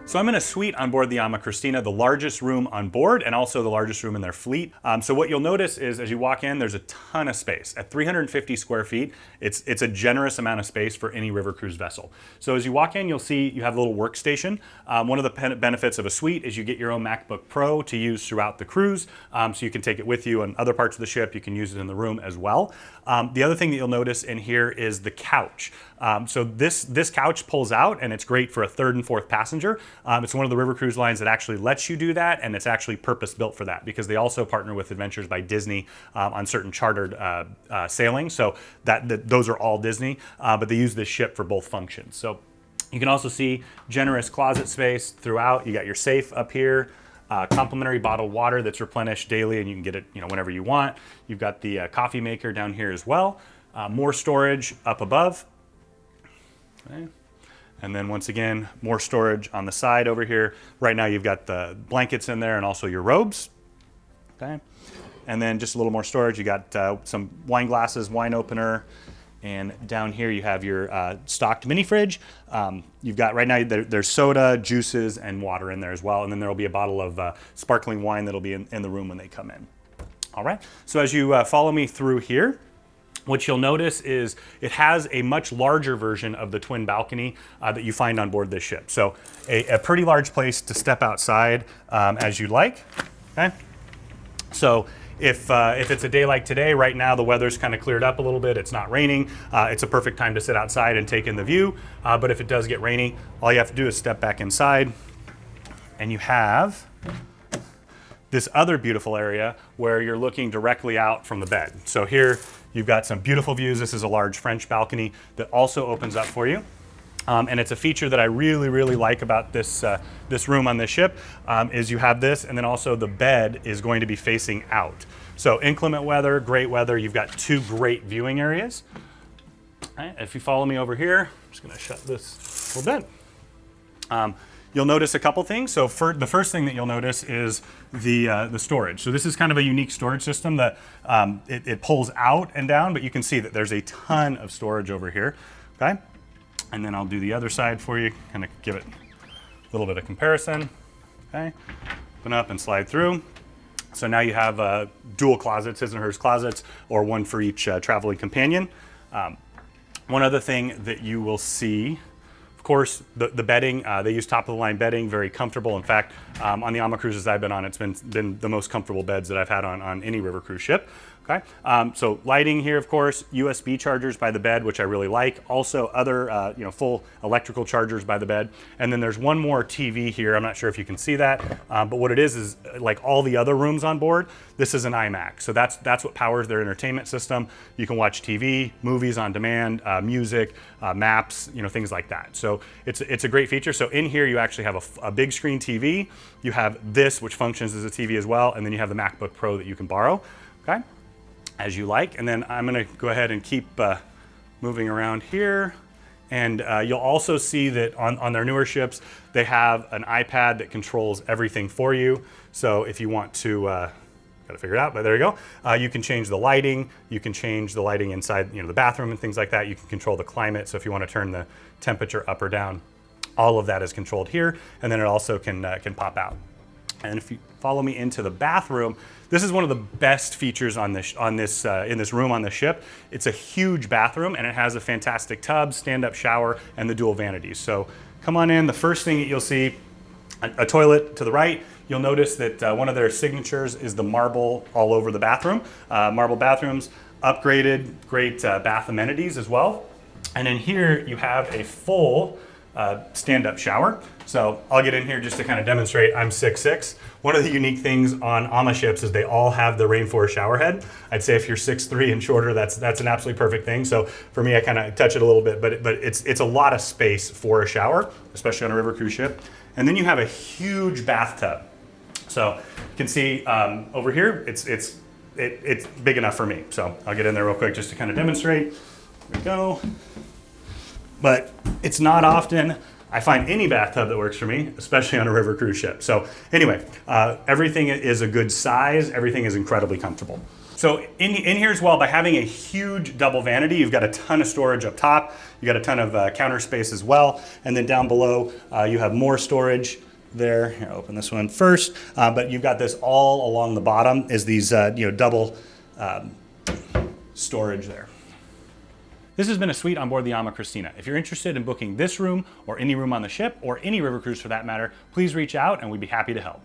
So I'm in a suite on board the Kristina, the largest room on board and also the largest room in their fleet. So what you'll notice is as you walk in, there's a ton of space. At 350 square feet, it's a generous amount of space for any river cruise vessel. So as you walk in, you'll see you have a little workstation. One of the benefits of a suite is you get your own MacBook Pro to use throughout the cruise. So you can take it with you on other parts of the ship. You can use it in the room as well. The other thing that you'll notice in here is the couch. So this couch pulls out and it's great for a third and fourth passenger. It's one of the river cruise lines that actually lets you do that, and it's actually purpose built for that because they also partner with Adventures by Disney on certain chartered sailings. So those are all Disney, but they use this ship for both functions. So you can also see generous closet space throughout. You got your safe up here. Complimentary bottled water that's replenished daily, and you can get it whenever you want. You've got the coffee maker down here as well. More storage up above. Okay. And then once again, more storage on the side over here. Right now you've got the blankets in there and also your robes. Okay. And then just a little more storage. You got some wine glasses, wine opener, and down here you have your stocked mini fridge. You've got right now there's soda, juices, and water in there as well. And then there will be a bottle of sparkling wine that'll be in the room when they come in. All right. So as you follow me through here, what you'll notice is it has a much larger version of the twin balcony that you find on board this ship. So a pretty large place to step outside as you like. Okay. So if it's a day like today, right now the weather's kind of cleared up a little bit, it's not raining, it's a perfect time to sit outside and take in the view. But if it does get rainy, all you have to do is step back inside and you have this other beautiful area where you're looking directly out from the bed. So here you've got some beautiful views. This is a large French balcony that also opens up for you. And it's a feature that I really, really like about this room on this ship is you have this, and then also the bed is going to be facing out. So inclement weather, great weather. You've got two great viewing areas. All right, if you follow me over here, I'm just gonna shut this little bit. You'll notice a couple things. So the first thing that you'll notice is the storage. So this is kind of a unique storage system that it pulls out and down, but you can see that there's a ton of storage over here, okay? And then I'll do the other side for you, kind of give it a little bit of comparison, okay? Open up and slide through. So now you have dual closets, his and hers closets, or one for each traveling companion. One other thing that you will see, of course, the bedding, they use top of the line bedding, very comfortable. In fact, on the AMA cruises I've been on, it's been the most comfortable beds that I've had on any river cruise ship. Okay, so lighting here, of course, USB chargers by the bed, which I really like. Also other, full electrical chargers by the bed. And then there's one more TV here. I'm not sure if you can see that, but what it is like all the other rooms on board, this is an iMac. So that's what powers their entertainment system. You can watch TV, movies on demand, music, maps, things like that. So it's a great feature. So in here, you actually have a big screen TV. You have this, which functions as a TV as well. And then you have the MacBook Pro that you can borrow, okay? As you like. And then I'm gonna go ahead and keep moving around here. And you'll also see that on their newer ships, they have an iPad that controls everything for you. So if you want to, gotta figure it out, but there you go. You can change the lighting. You can change the lighting inside the bathroom and things like that. You can control the climate. So if you want to turn the temperature up or down, all of that is controlled here. And then it also can pop out. And if you follow me into the bathroom, this is one of the best features in this room on the ship. It's a huge bathroom and it has a fantastic tub, stand-up shower, and the dual vanities. So come on in. The first thing that you'll see, a toilet to the right. You'll notice that one of their signatures is the marble all over the bathroom. Marble bathrooms, upgraded, great bath amenities as well. And in here you have a full stand-up shower. So I'll get in here just to kind of demonstrate. I'm 6'6". One of the unique things on AMA ships is they all have the rainforest shower head. I'd say if you're 6'3" and shorter, that's an absolutely perfect thing. So for me, I kind of touch it a little bit, but it's a lot of space for a shower, especially on a river cruise ship. And then you have a huge bathtub. So you can see over here, it's big enough for me. So I'll get in there real quick just to kind of demonstrate. There we go. But it's not often I find any bathtub that works for me, especially on a river cruise ship. So anyway, everything is a good size. Everything is incredibly comfortable. So So in here as well, by having a huge double vanity, you've got a ton of storage up top. You got a ton of counter space as well. And then down below, you have more storage there. Here, I'll open this one first. But you've got this all along the bottom is these double storage there. This has been a suite on board the AMAMagna. If you're interested in booking this room or any room on the ship or any river cruise for that matter, please reach out and we'd be happy to help.